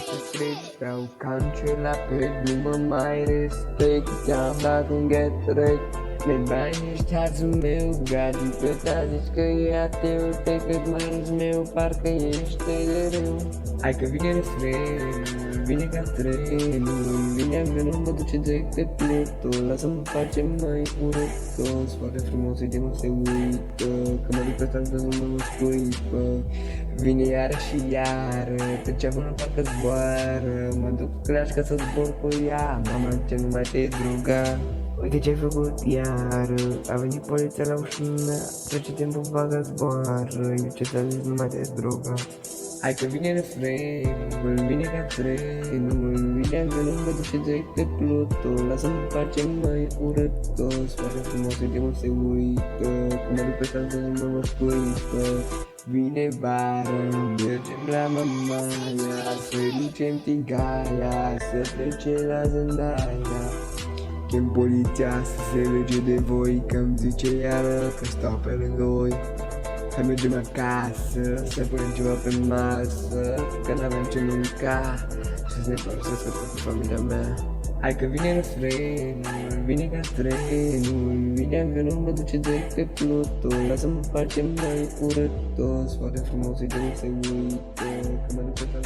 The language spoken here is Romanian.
să trec, vreau country la pe nu mă mai respect. Ți-am dat un get rec, de bani ești hazul meu, adică ta zici că e ateu, te cât mai râs meu, parcă ești de rău. Hai că vine refrenul, vine ca trenul, vine avionul, mă duce direct pe Pluto, lasă-mă facem mai urătos, foarte frumos, uite nu se uită, că mă duc pe stradă, nu mă scuipă. Vine iară și iară, pe ceaful parcă zboară, mă duc claș ca să zbor cu ea, mama ce nu mai te druga. Uite ce-ai făcut iară, a venit poliția la ușină, trece timpul, vaga zboară, eu ce ți-am zis, nu mai te droga. Hai că vine refrenul, vine ca trenul, vine avionul, mă duce direct pe Pluto, lasă-mă facem mai urătos, foarte frumos, uite cum se uită, că mă duc pe stradă, nu mă scuipă. Vine vara, mergem la Mamaia, să ducem tigaia, să plece la Zendaya. Chem poliția să se lege de voi, că-mi zice iară că stau pe lângă voi. Hai mergem acasă, să punem ceva pe masă, că n-avem ce mânca și să ne folosesc cu familia mea. Hai că vine refrenul, vine ca trenul, vine avionul, mă duce direct pe Pluto, lasă-mă facem mai urătos, foarte frumos, uite cum se uită, că mă duc pe